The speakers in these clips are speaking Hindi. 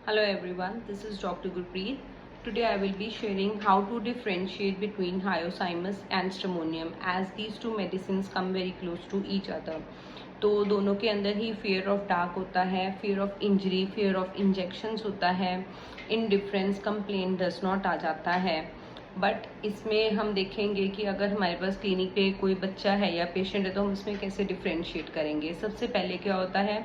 Hello everyone, this is Dr. Gurpreet. Today I will be sharing how to differentiate between hyoscyamus and stramonium as these two medicines come very close to each other. तो दोनों के अंदर ही fear of dark होता है, fear of injury, fear of injections होता है, indifference complaint does not आ जाता है. बट इसमें हम देखेंगे कि अगर हमारे पास क्लिनिक पे कोई बच्चा है या पेशेंट है तो हम इसमें कैसे डिफ्रेंशिएट करेंगे. सबसे पहले क्या होता है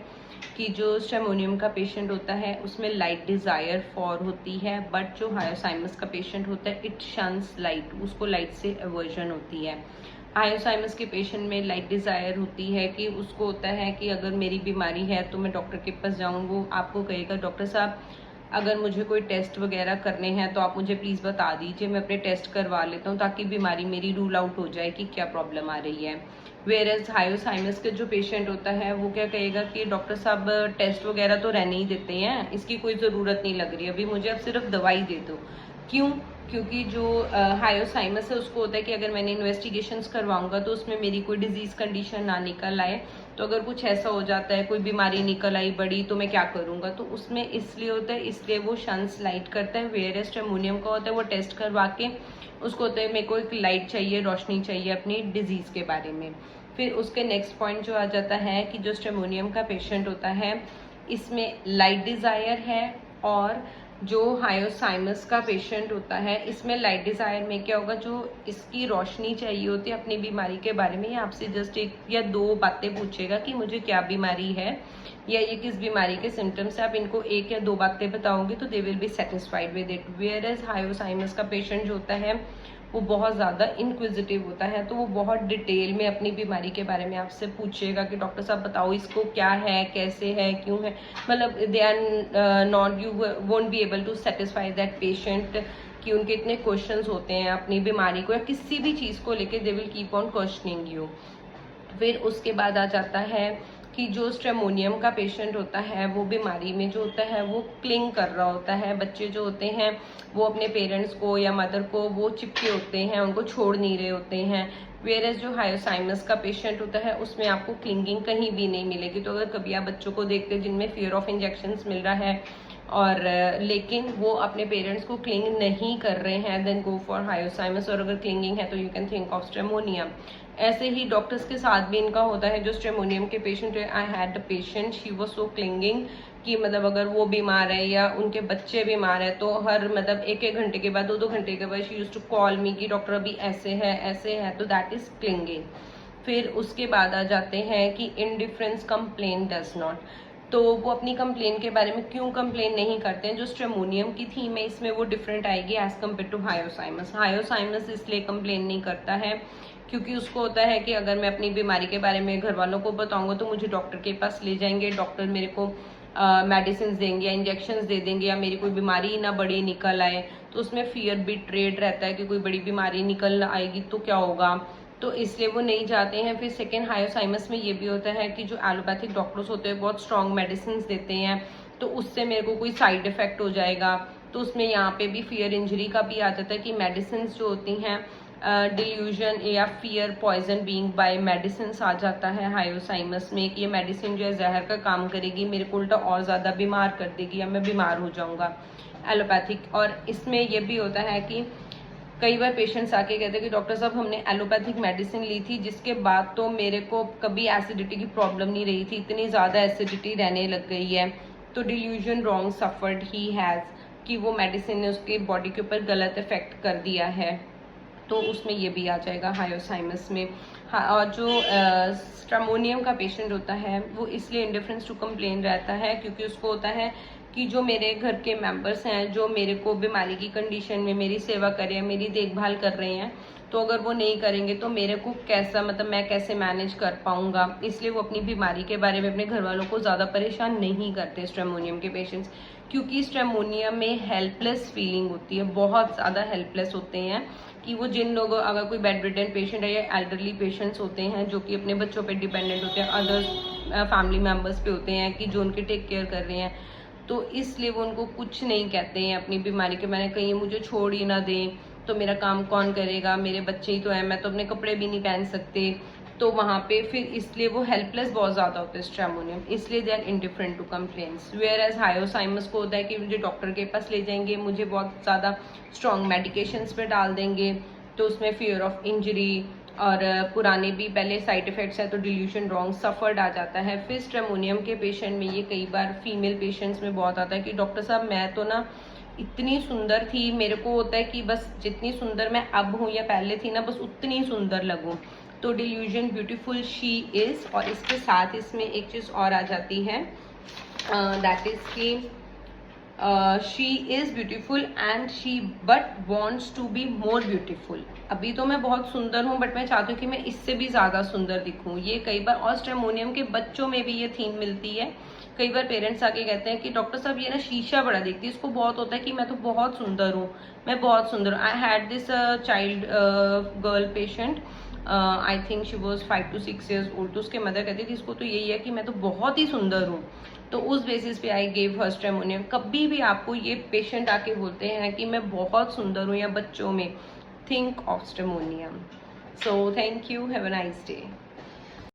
कि जो स्टेमोनियम का पेशेंट होता है उसमें लाइट डिज़ायर फॉर होती है, बट जो हायोसाइमस का पेशेंट होता है इट शंस लाइट, उसको लाइट से एवर्जन होती है. हायोसाइमस के पेशेंट में लाइट डिज़ायर होती है कि उसको होता है कि अगर मेरी बीमारी है तो मैं डॉक्टर के पास जाऊँ, वो आपको कहेगा डॉक्टर साहब अगर मुझे कोई टेस्ट वगैरह करने हैं तो आप मुझे प्लीज़ बता दीजिए, मैं अपने टेस्ट करवा लेता हूँ ताकि बीमारी मेरी रूल आउट हो जाए कि क्या प्रॉब्लम आ रही है. वेयर एज हायोसाइमस के जो पेशेंट होता है वो क्या कहेगा कि डॉक्टर साहब टेस्ट वगैरह तो रहने ही देते हैं, इसकी कोई ज़रूरत नहीं लग रही, अभी मुझे अब सिर्फ दवाई दे दो. क्यों? क्योंकि जो हायोसाइमस है उसको होता है कि अगर मैंने इन्वेस्टिगेशंस करवाऊंगा तो उसमें मेरी कोई डिजीज़ कंडीशन ना निकल आए, तो अगर कुछ ऐसा हो जाता है, कोई बीमारी निकल आई बड़ी, तो मैं क्या करूंगा. तो उसमें इसलिए होता है, इसलिए वो शंस लाइट करता है. वेयर एज स्टेमोनियम का होता है वो टेस्ट करवा के उसको होता है मेरे को एक लाइट चाहिए, रोशनी चाहिए अपनी डिजीज़ के बारे में. फिर उसके नेक्स्ट पॉइंट जो आ जाता है कि जो स्टेमोनियम का पेशेंट होता है इसमें लाइट डिज़ायर है, और जो हायोसाइमस का पेशेंट होता है इसमें लाइट डिज़ायर में क्या होगा, जो इसकी रोशनी चाहिए होती है अपनी बीमारी के बारे में, या आपसे जस्ट एक या दो बातें पूछेगा कि मुझे क्या बीमारी है या ये किस बीमारी के सिम्टम्स है. आप इनको एक या दो बातें बताओगे तो they will be satisfied with it. Whereas hyoscyamus का पेशेंट जो होता है वो बहुत ज़्यादा इंक्विजिटिव होता है, तो वो बहुत डिटेल में अपनी बीमारी के बारे में आपसे पूछेगा कि डॉक्टर साहब बताओ इसको क्या है, कैसे है, क्यों है. मतलब they are not, you won't be able to satisfy that patient कि उनके इतने क्वेश्चंस होते हैं अपनी बीमारी को या किसी भी चीज़ को लेके, they will keep on questioning you. फिर उसके बाद आ जाता है कि जो स्ट्रेमोनियम का पेशेंट होता है वो बीमारी में जो होता है वो क्लिंग कर रहा होता है. बच्चे जो होते हैं वो अपने पेरेंट्स को या मदर को वो चिपके होते हैं, उनको छोड़ नहीं रहे होते हैं. वेयरएज जो हायोसाइमस का पेशेंट होता है उसमें आपको क्लिंगिंग कहीं भी नहीं मिलेगी. तो अगर कभी आप बच्चों को देखते हैं जिनमें फियर ऑफ इंजेक्शंस मिल रहा है और लेकिन वो अपने पेरेंट्स को क्लिंग नहीं कर रहे हैं, देन गो फॉर हायोसाइमस. और अगर क्लिंगिंग है तो you can think of stramonium. ऐसे ही डॉक्टर्स के साथ भी इनका होता है. जो स्ट्रेमोनियम के पेशेंट है, I had a patient she was so clinging कि मतलब अगर वो बीमार है या उनके बच्चे बीमार है तो हर मतलब एक एक घंटे के बाद, दो दो घंटे के बाद she used to call me कि डॉक्टर अभी ऐसे है, तो दैट इज क्लिंगिंग. फिर उसके बाद आ जाते हैं कि इनडिफरेंस कंप्लेन डज नॉट. तो वो अपनी कंप्लेन के बारे में क्यों कंप्लेन नहीं करते हैं. जो स्ट्रेमोनियम की थीम है इसमें वो डिफरेंट आएगी as compare to hyoscyamus. Hyoscyamus इसलिए कंप्लेन नहीं करता है क्योंकि उसको होता है कि अगर मैं अपनी बीमारी के बारे में घर वालों को बताऊंगा तो मुझे डॉक्टर के पास ले जाएंगे, डॉक्टर मेरे को मेडिसिन देंगे या इंजेक्शन दे देंगे या मेरी कोई बीमारी ना बड़ी निकल आए. तो उसमें फियर भी ट्रेड रहता है कि कोई बड़ी बीमारी निकल आएगी तो क्या होगा, तो इसलिए वो नहीं जाते हैं. फिर सेकेंड हायोसाइमस में ये भी होता है कि जो एलोपैथिक डॉक्टर्स होते हैं बहुत स्ट्रॉन्ग मेडिसिन देते हैं, तो उससे मेरे को कोई साइड इफेक्ट हो जाएगा. तो उसमें यहाँ पे भी फियर इंजरी का भी आ जाता है कि मेडिसिन जो होती हैं डिल्यूजन या fear poison being by medicine आ जाता है हायोसाइमस में कि ये मेडिसिन जो है जहर का काम करेगी, मेरे को उल्टा और ज़्यादा बीमार कर देगी या मैं बीमार हो जाऊँगा एलोपैथिक. और इसमें ये भी होता है कि कई बार पेशेंट्स आके कहते हैं कि डॉक्टर साहब हमने एलोपैथिक मेडिसिन ली थी जिसके बाद तो मेरे को कभी एसिडिटी की प्रॉब्लम नहीं रही थी, इतनी ज़्यादा एसिडिटी रहने लग गई है. तो delusion wrong suffered he has कि वो मेडिसिन ने उसके बॉडी के ऊपर गलत इफेक्ट कर दिया है, तो उसमें ये भी आ जाएगा हायोसाइमस में. हाँ, और जो स्ट्रेमोनियम का पेशेंट होता है वो इसलिए इंडिफरेंस टू कंप्लेन रहता है क्योंकि उसको होता है कि जो मेरे घर के मेंबर्स हैं जो मेरे को बीमारी की कंडीशन में मेरी सेवा कर रहे हैं, मेरी देखभाल कर रहे हैं, तो अगर वो नहीं करेंगे तो मेरे को कैसा, मतलब मैं कैसे मैनेज कर पाऊंगा. इसलिए वो अपनी बीमारी के बारे में अपने घर वालों को ज़्यादा परेशान नहीं करते स्ट्रेमोनियम के पेशेंट्स, क्योंकि स्ट्रेमोनियम में हेल्पलेस फीलिंग होती है, बहुत ज़्यादा हेल्पलेस होते हैं. कि वो जिन लोगों, अगर कोई बेड रिडन पेशेंट है या एल्डरली पेशेंट्स होते हैं जो कि अपने बच्चों पे डिपेंडेंट होते हैं, अदर्स फैमिली मेम्बर्स पे होते हैं कि जो उनके टेक केयर कर रहे हैं, तो इसलिए वो उनको कुछ नहीं कहते हैं अपनी बीमारी के बारे में. कहीं मुझे छोड़ ही ना दें तो मेरा काम कौन करेगा, मेरे बच्चे ही तो हैं, मैं तो अपने कपड़े भी नहीं पहन सकते, तो वहाँ पे फिर इसलिए वो हेल्पलेस बहुत ज़्यादा होते हैं स्ट्रेमोनियम, इसलिए they are indifferent to complaints. Whereas hyoscyamus को होता है कि मुझे डॉक्टर के पास ले जाएंगे, मुझे बहुत ज़्यादा स्ट्रॉन्ग मेडिकेशंस पे डाल देंगे, तो उसमें फियर ऑफ इंजरी और पुराने भी पहले साइड इफेक्ट्स है तो डिल्यूशन रॉन्ग सफर्ड आ जाता है। फिर स्ट्रेमोनियम के पेशेंट में ये कई बार फीमेल पेशेंट्स में बहुत आता है कि डॉक्टर साहब मैं तो ना इतनी सुंदर थी, मेरे को होता है कि बस जितनी सुंदर मैं अब हूँ या पहले थी ना बस उतनी सुंदर लगूँ। तो डिल्यूजन ब्यूटीफुल शी इज़। और इसके साथ इसमें एक चीज़ और आ जाती है, दैट इज़ कि she is beautiful and she but wants to be more beautiful. अभी तो मैं बहुत सुंदर हूँ बट मैं चाहती हूँ कि मैं इससे भी ज़्यादा सुंदर दिखूँ। ये कई बार और स्ट्रेमोनियम के बच्चों में भी ये थीम मिलती है। कई बार पेरेंट्स आके कहते हैं कि डॉक्टर साहब ये ना शीशा बड़ा देखती है, इसको बहुत होता है कि मैं तो बहुत सुंदर हूँ, मैं बहुत सुंदर हूँ। I had this child girl patient, I think she was 5 to 6 years old। तो उसके मदर कहती थी इसको तो यही है कि मैं तो बहुत ही सुंदर हूँ। तो उस बेसिस पे आई गेव हर स्ट्रेमोनियम। कभी भी आपको ये पेशेंट आके बोलते हैं कि मैं बहुत सुंदर हूँ या बच्चों में, think of stramonium. So thank you, have a nice day.